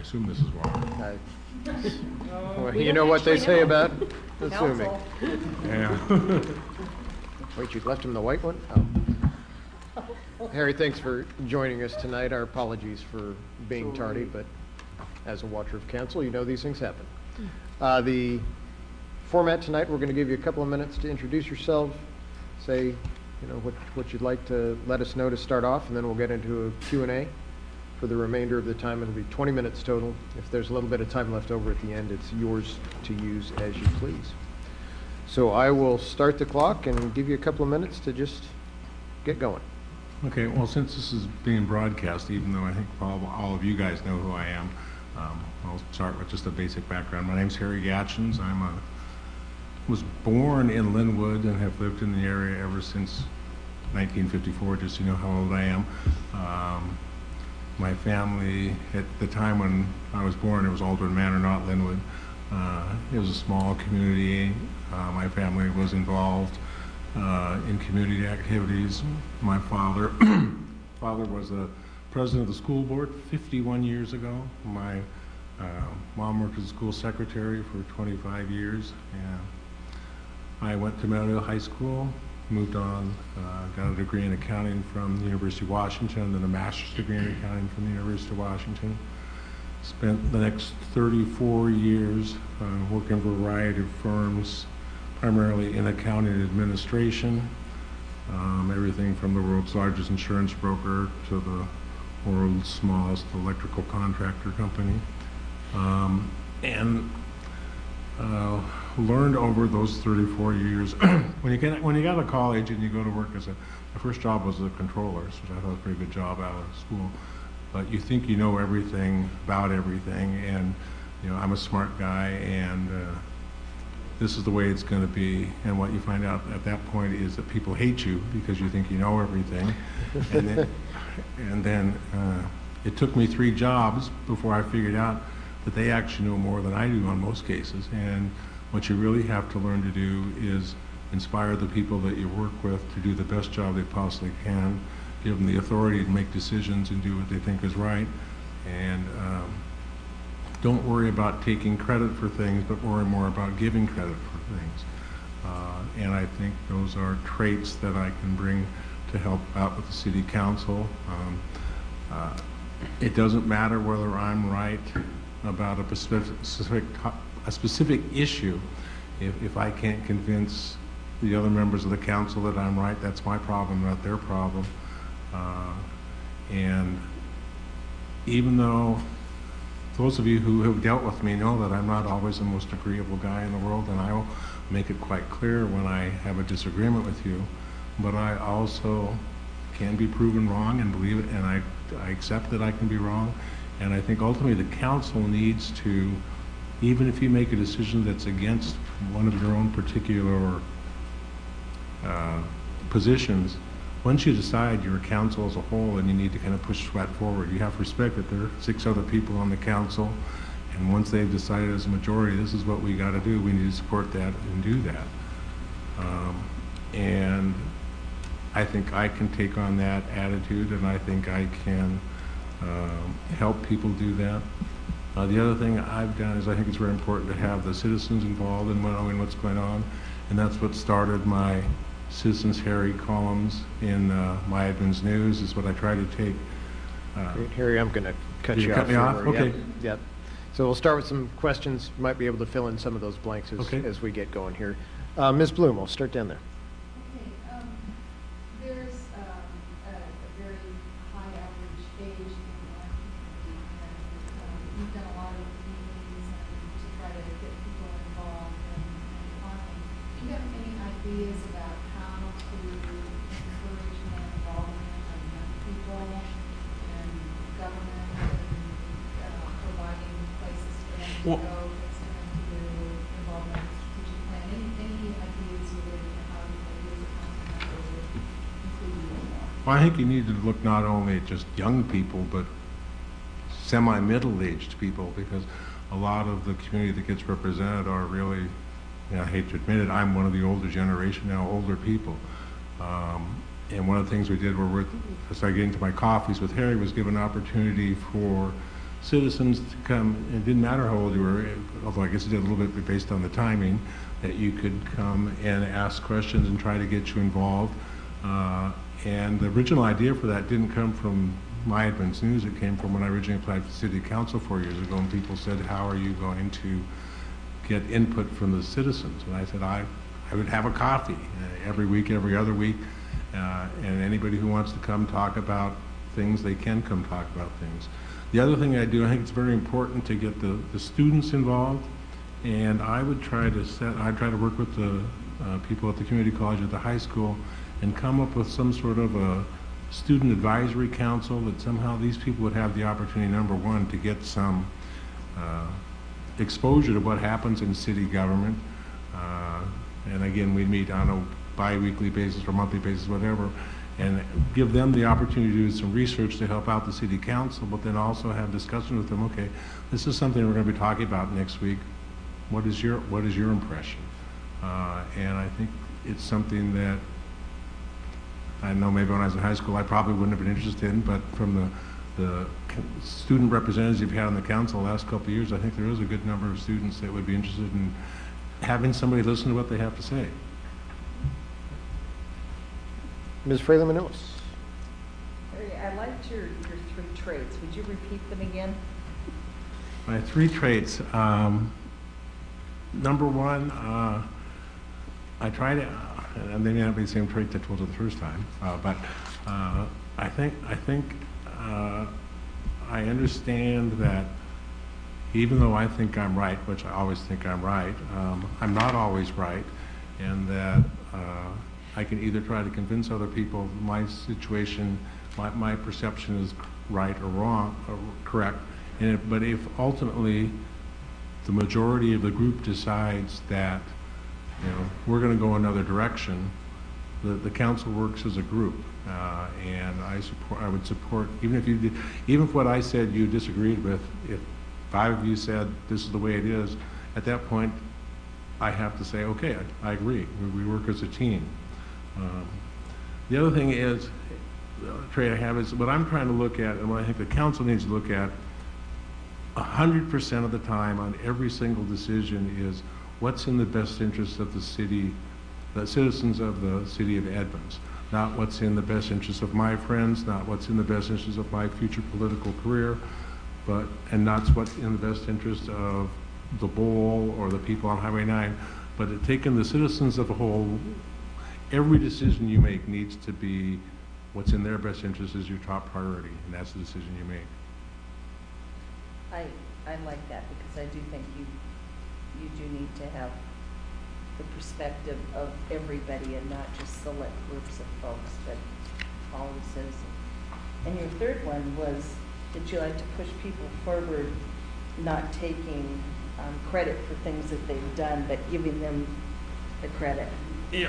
assume this is water. Well, you know what they say about assuming. Yeah. Wait, you left him the white one? Oh. Harry, thanks for joining us tonight. Our apologies for being tardy, but as a watcher of council, you know these things happen. The format tonight, we're going to give you a couple of minutes to introduce yourself, say, you know, what you'd like to let us know to start off, and then we'll get into a Q&A. For the remainder of the time, it'll be 20 minutes total. If there's a little bit of time left over at the end, it's yours to use as you please. So I will start the clock and give you a couple of minutes to just get going. Okay, well, since this is being broadcast, even though I think all of you guys know who I am, I'll start with just a basic background. My name's Harry Gatchins. Was born in Linwood and have lived in the area ever since 1954, just so you know how old I am. My family, at the time when I was born, it was Aldrin Manor, not Linwood. It was a small community. My family was involved in community activities. My father was the president of the school board 51 years ago. My mom worked as a school secretary for 25 years. And I went to Meadowdale High School, moved on, got a degree in accounting from the University of Washington, then a master's degree in accounting from the University of Washington. Spent the next 34 years working for a variety of firms, primarily in accounting and administration, everything from the world's largest insurance broker to the world's smallest electrical contractor company. Learned over those 34 years, when you get out of college and you go to work my first job was a controller, which I thought was a pretty good job out of school. But you think you know everything about everything, and you know, I'm a smart guy, and this is the way it's going to be. And what you find out at that point is that people hate you because you think you know everything. and then it took me 3 jobs before I figured out that they actually know more than I do on most cases. And what you really have to learn to do is inspire the people that you work with to do the best job they possibly can, give them the authority to make decisions and do what they think is right. And don't worry about taking credit for things, but worry more about giving credit for things. And I think those are traits that I can bring to help out with the city council. It doesn't matter whether I'm right about a specific issue. If I can't convince the other members of the council that I'm right, that's my problem, not their problem. And even though those of you who have dealt with me know that I'm not always the most agreeable guy in the world, and I will make it quite clear when I have a disagreement with you, but I also can be proven wrong and believe it, and I accept that I can be wrong. And I think ultimately the council needs to, even if you make a decision that's against one of your own particular positions, once you decide you're a council as a whole and you need to kind of push that forward, you have to respect that there are 6 other people on the council, and once they've decided as a majority, this is what we got to do, we need to support that and do that. And I think I can take on that attitude, and I think I can help people do that. The other thing I've done is I think it's very important to have the citizens involved in knowing what's going on, and that's what started my Citizens Harry columns in My Edmonds News, is what I try to take. Great, Harry, I'm going to cut you off. Cut me off? Okay. Yep. So we'll start with some questions. You might be able to fill in some of those blanks as we get going here. Ms. Bloom, we'll start down there. Okay. There's a very high average age in our community, and we've done a lot of meetings to try to get people involved in farming. Do you have any ideas about how to encourage more involvement of young people in government and providing places for them to go, things for them to do, involvement in strategic plan? Any ideas related to how you can use a council member would include you more? Well, I think you need to look not only at just young people, but semi-middle-aged people, because a lot of the community that gets represented are really, I hate to admit it, I'm one of the older generation now, older people. And one of the things we did where I started getting to my coffees with Harry was give an opportunity for citizens to come. It didn't matter how old you were, although I guess it did a little bit based on the timing, that you could come and ask questions and try to get you involved. And the original idea for that didn't come from my Advance News. It came from when I originally applied for City Council 4 years ago, and people said, how are you going to get input from the citizens? And I said, I would have a coffee every week, every other week, and anybody who wants to come talk about things, they can come talk about things. The other thing I do, I think it's very important to get the students involved, and I would try to work with the people at the community college, at the high school, and come up with some sort of a student advisory council that somehow these people would have the opportunity, number one, to get some exposure to what happens in city government. And again, we'd meet on a bi-weekly basis or monthly basis, whatever, and give them the opportunity to do some research to help out the city council, but then also have discussion with them. Okay, this is something we're going to be talking about next week. What is your impression? And I think it's something that I know maybe when I was in high school I probably wouldn't have been interested in, but from the student representatives you've had on the council the last couple of years, I think there is a good number of students that would be interested in having somebody listen to what they have to say. Ms. Fraley-Manulis. Harry, I liked your 3 traits. Would you repeat them again? My 3 traits. Number 1, I try to, and they may not be the same trait that I told you the first time, but I think I understand that even though I think I'm right, which I always think I'm right, I'm not always right, and that I can either try to convince other people my situation, my perception is right or wrong, or correct, but if ultimately the majority of the group decides that, we're going to go another direction, the council works as a group, and I would support, even if what I said you disagreed with, if 5 of you said this is the way it is, at that point I have to say, okay, I agree, we work as a team. The other thing is, the other trait I have is what I'm trying to look at, and what I think the council needs to look at 100% of the time on every single decision, is what's in the best interest of the city, the citizens of the city of Edmonds. Not what's in the best interest of my friends, not what's in the best interest of my future political career, and not what's in the best interest of the bowl or the people on Highway 9, but taking the citizens of the whole. Every decision you make needs to be what's in their best interest is your top priority, and that's the decision you make. I like that, because I do think you do need to have the perspective of everybody and not just select groups of folks, but all the citizens. And your third one was that you like to push people forward, not taking credit for things that they've done, but giving them the credit. Yeah,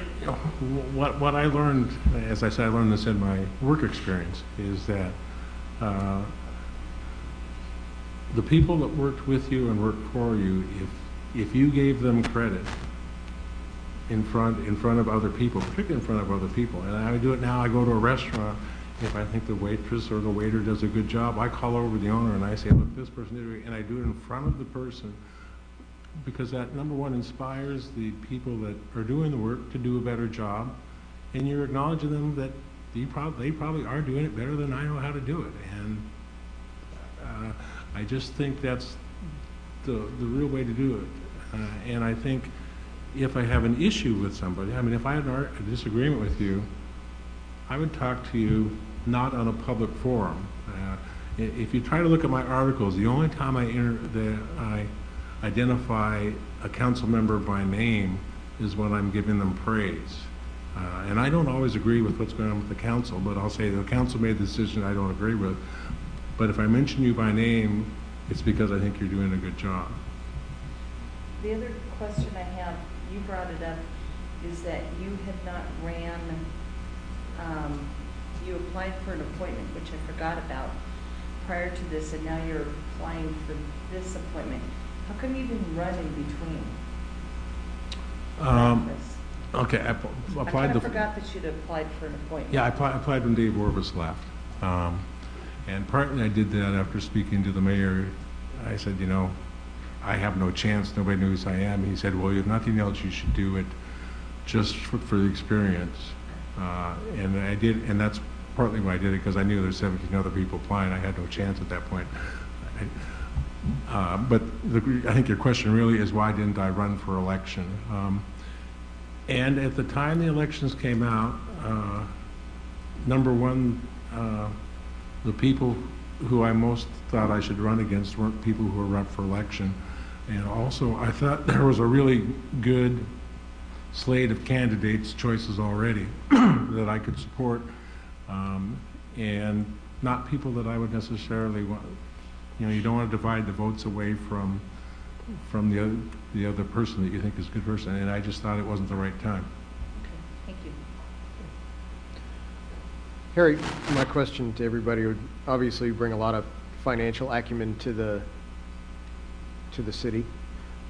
what I learned, as I said, I learned this in my work experience, is that the people that worked with you and worked for you, if you gave them credit in front of other people, particularly in front of other people, and I do it now, I go to a restaurant, if I think the waitress or the waiter does a good job, I call over the owner and I say, look, this person did it, and I do it in front of the person, because that, number one, inspires the people that are doing the work to do a better job, and you're acknowledging them that they probably are doing it better than I know how to do it. And I just think that's the real way to do it. And I think if I have an issue with somebody, I mean, if I had a disagreement with you, I would talk to you not on a public forum. If you try to look at my articles, the only time I identify a council member by name is when I'm giving them praise. And I don't always agree with what's going on with the council, but I'll say the council made the decision I don't agree with. But if I mention you by name, it's because I think you're doing a good job. The other question I have, you brought it up, is that you had not ran, you applied for an appointment, which I forgot about prior to this, and now you're applying for this appointment. How come you didn't run in between? Okay, I applied. I forgot that you'd applied for an appointment. Yeah, I applied when Dave Orvis left. And partly I did that after speaking to the mayor. I said, you know, I have no chance, nobody knows who I am. He said, well, if nothing else, you should do it just for the experience. And I did, and that's partly why I did it, because I knew there's 17 other people applying. I had no chance at that point. But I think your question really is, why didn't I run for election? And at the time the elections came out, number one, the people who I most thought I should run against weren't people who were up for election. And also, I thought there was a really good slate of candidates, choices already, that I could support, and not people that I would necessarily want. You know, you don't want to divide the votes away from the other person that you think is a good person, and I just thought it wasn't the right time. Okay, thank you. Harry, my question to everybody would obviously bring a lot of financial acumen to the city,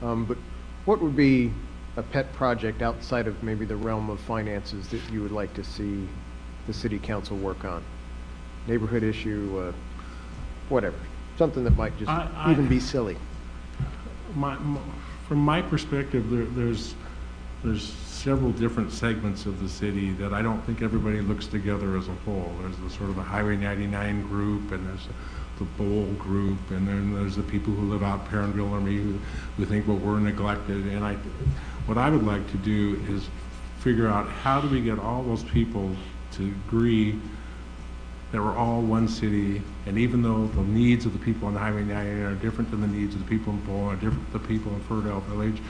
but what would be a pet project outside of maybe the realm of finances that you would like to see the city council work on? Neighborhood issue, whatever, something that might just even be silly. From my perspective, there's several different segments of the city that I don't think everybody looks together as a whole. There's the sort of the Highway 99 group, and there's the Bowl group, and then there's the people who live out Perrinville or me who think, well, we're neglected. And what I would like to do is figure out, how do we get all those people to agree that we're all one city, and even though the needs of the people on Highway 99 are different than the needs of the people in Bowl, are different than the people in Ferndale Village,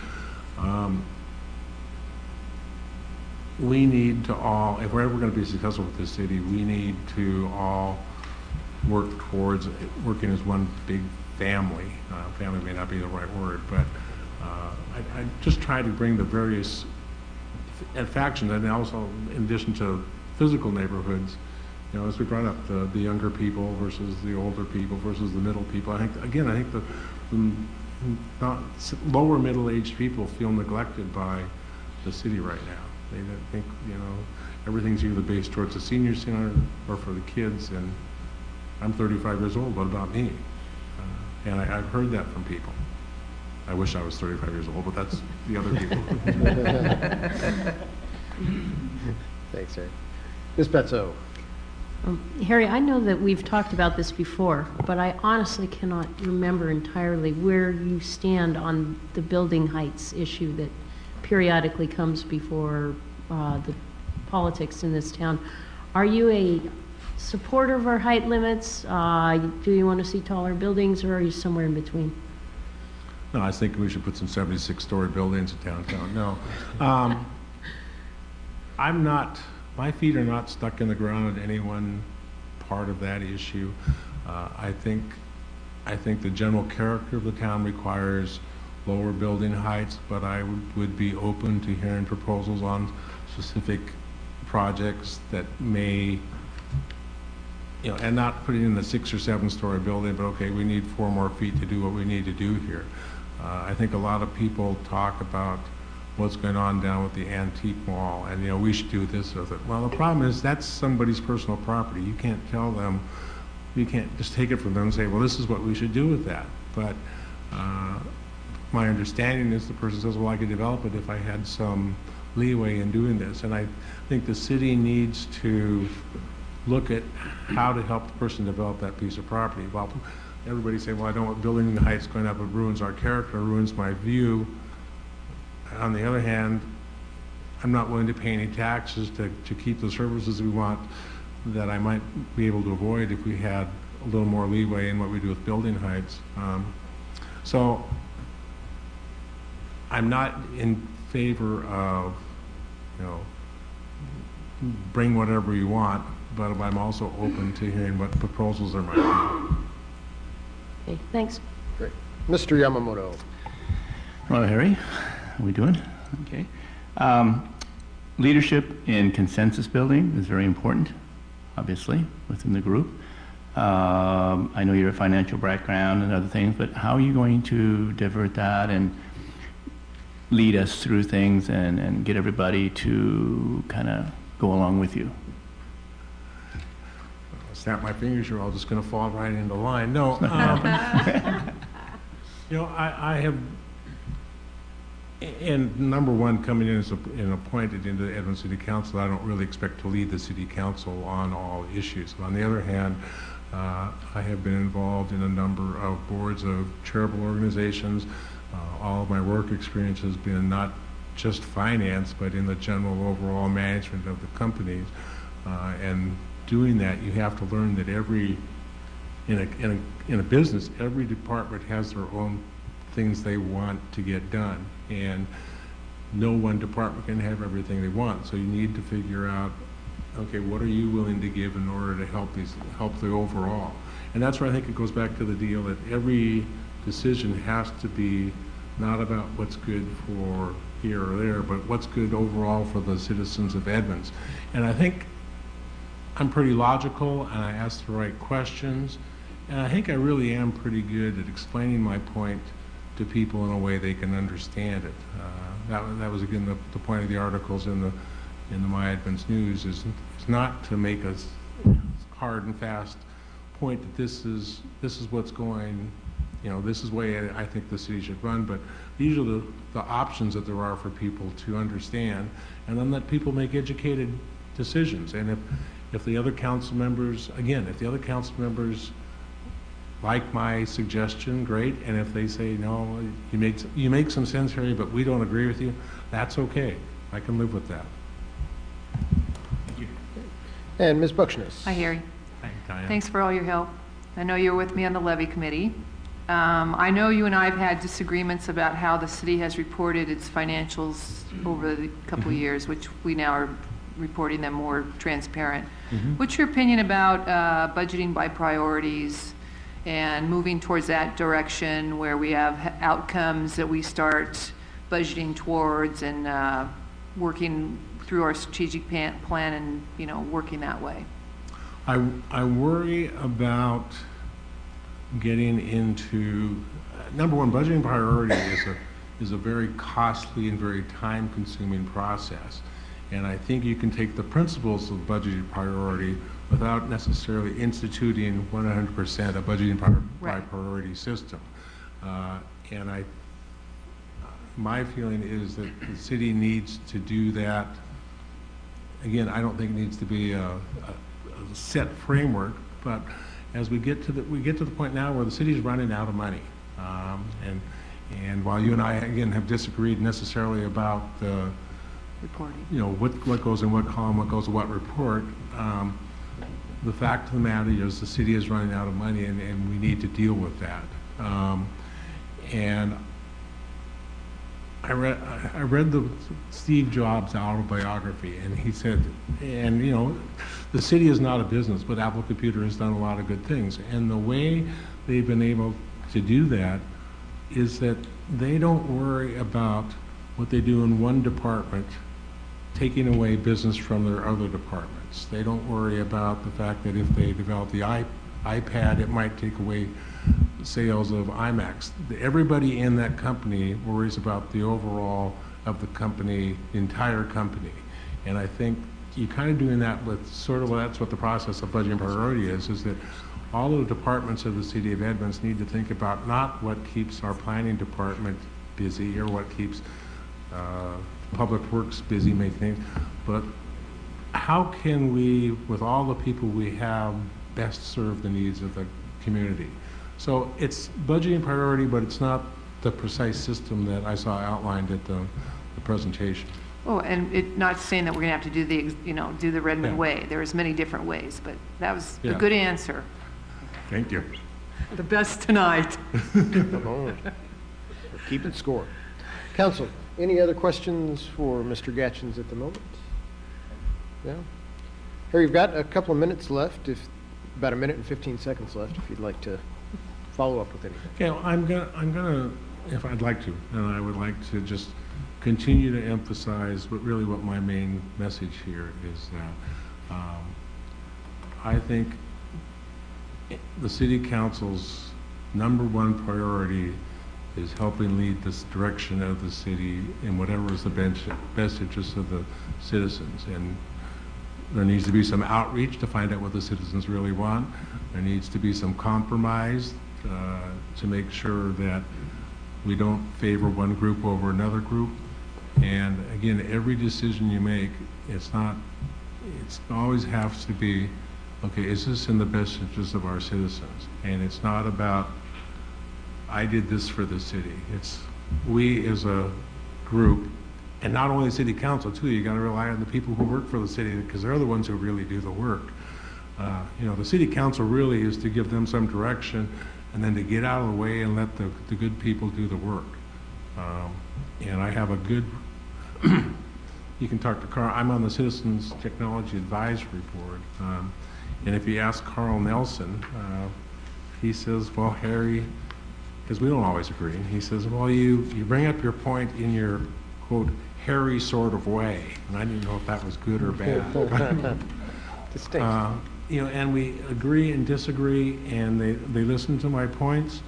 we need to all, if we're ever going to be successful with this city, we need to all work towards working as one big family. Family may not be the right word, but I just try to bring the various factions, and also in addition to physical neighborhoods, you know, as we brought up the younger people versus the older people versus the middle people. I think the not lower middle-aged people feel neglected by the city right now. They think, you know, everything's either based towards the senior center or for the kids, and I'm 35 years old, what about me? And I've heard that from people. I wish I was 35 years old, but that's the other people. Thanks, Harry. Ms. Petzo. Harry, I know that we've talked about this before, but I honestly cannot remember entirely where you stand on the building heights issue that periodically comes before the politics in this town. Are you a supporter of our height limits? Do you want to see taller buildings, or are you somewhere in between? No, I think we should put some 76-story buildings in downtown. No. I'm not, my feet are not stuck in the ground at any one part of that issue. I think the general character of the town requires lower building heights, but I would be open to hearing proposals on specific projects that may, you know, and not putting in the 6 or 7 story building, but okay, we need 4 more feet to do what we need to do here. I think a lot of people talk about what's going on down with the antique mall, and, you know, we should do this with it. Well, the problem is that's somebody's personal property. You can't tell them, you can't just take it from them and say, well, this is what we should do with that. But my understanding is the person says, well, I could develop it if I had some leeway in doing this. And I think the city needs to look at how to help the person develop that piece of property. Well, everybody say, well, I don't want building the heights going up, it ruins our character, ruins my view. On the other hand, I'm not willing to pay any taxes to keep the services we want that I might be able to avoid if we had a little more leeway in what we do with building heights. So I'm not in favor of, you know, bring whatever you want, but I'm also open to hearing what proposals there might be. Okay, thanks. Great. Mr. Yamamoto. Hello, Harry. How we doing? Okay. Leadership in consensus building is very important, obviously, within the group. I know you're a financial background and other things, but how are you going to divert that and lead us through things and get everybody to kind of go along with you? snap my fingers, you're all just going to fall right into line. No, you know, I have, and number one, coming in as and appointed into the Edmonds City Council, I don't really expect to lead the City Council on all issues. On the other hand, I have been involved in a number of boards of charitable organizations. All of my work experience has been not just finance, but in the general overall management of the companies. And doing that, you have to learn that in a business, every department has their own things they want to get done, and no one department can have everything they want. So you need to figure out, okay, what are you willing to give in order to help the overall? And that's where I think it goes back to the deal that every decision has to be not about what's good for here or there, but what's good overall for the citizens of Edmonds. And I think I'm pretty logical, and I ask the right questions, and I think I really am pretty good at explaining my point to people in a way they can understand it. That was again the point of the articles in the My Edmonds News, is not to make a hard and fast point that this is what's going, you know, this is the way I think the city should run, but these are the options that there are for people to understand, and then let people make educated decisions. And if the other council members, again, if the other council members like my suggestion, great, and if they say, no, you make some sense, Harry, but we don't agree with you, that's okay. I can live with that. Thank you. And Ms. Buckshness. Hi, Harry. Hi, Diane. Thanks for all your help. I know you're with me on the levy committee. I know you and I have had disagreements about how the city has reported its financials over the couple of years, which we now are reporting them more transparent. What's your opinion about budgeting by priorities and moving towards that direction where we have outcomes that we start budgeting towards and working through our strategic plan and, you know, working that way? I worry about getting into, number one, budgeting priority is a very costly and very time-consuming process. And I think you can take the principles of budgeting priority without necessarily instituting 100% a budgeting by priority system. And my feeling is that the city needs to do that. Again, I don't think it needs to be a set framework, but as we get to the point now where the city's running out of money, and while you and I again have disagreed necessarily about the Reporting. you know what goes in what column, what goes in what report, the fact of the matter is the city is running out of money, and we need to deal with that. And I read the Steve Jobs autobiography, and he said, and you know, the city is not a business, but Apple Computer has done a lot of good things. And the way they've been able to do that is that they don't worry about what they do in one department taking away business from their other departments. They don't worry about the fact that if they develop the iPad, it might take away sales of iMacs. Everybody in that company worries about the overall of the company, the entire company. And I think you kind of doing that with sort of, that's what the process of budgeting priority is that all of the departments of the city of Edmonds need to think about not what keeps our planning department busy or what keeps Public Works busy making things, but how can we, with all the people we have, best serve the needs of the community? So it's budgeting priority, but it's not the precise system that I saw outlined at the presentation. Oh, and not saying that we're going to have to do the Redmond way. There's many different ways, but that was a good answer. Thank you. The best tonight. Come on. We're keeping score. Council, any other questions for Mr. Gatchins at the moment? No? Harry, you've got a couple of minutes left, about a minute and 15 seconds left, if you'd like to follow up with anything. Okay, well, I'm gonna, if I'd like to, and I would like to just continue to emphasize what my main message here is that I think the City Council's #1 priority is helping lead this direction of the city in whatever is the best interest of the citizens. And There needs to be some outreach to find out what the citizens really want. There needs to be some compromise to make sure that we don't favor one group over another group. And again, every decision you make, it always has to be, okay, is this in the best interest of our citizens? And it's not about, I did this for the city. It's we as a group, and not only the city council too, you got to rely on the people who work for the city, because they're the ones who really do the work. You know, the city council really is to give them some direction and then to get out of the way and let the good people do the work. And I have a good, you can talk to Carl, I'm on the Citizens Technology Advisory Board. And if you ask Carl Nelson, he says, well, Harry, because we don't always agree, he says, well, you bring up your point in your, quote, hairy sort of way. And I didn't know if that was good or bad. Distinct. You know, and we agree and disagree, and they listen to my points.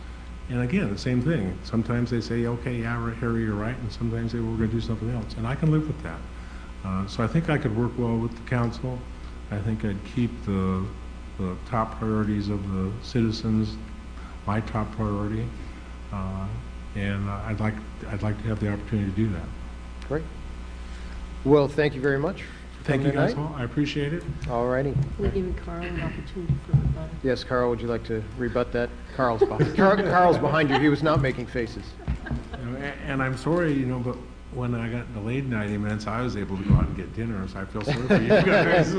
And again, the same thing. Sometimes they say, okay, yeah, Harry, you're right, and sometimes they say, well, we're going to do something else. And I can live with that. So I think I could work well with the council. I think I'd keep the top priorities of the citizens my top priority. And I'd like to have the opportunity to do that. Great. Well, thank you very much. Thank you guys tonight. all. I appreciate it. All righty. We're giving Carl an opportunity for rebuttal. Yes, Carl, would you like to rebut that? Carl's behind you. He was not making faces. You know, and I'm sorry, you know, but when I got delayed 90 minutes, I was able to go out and get dinner, so I feel sorry for you guys.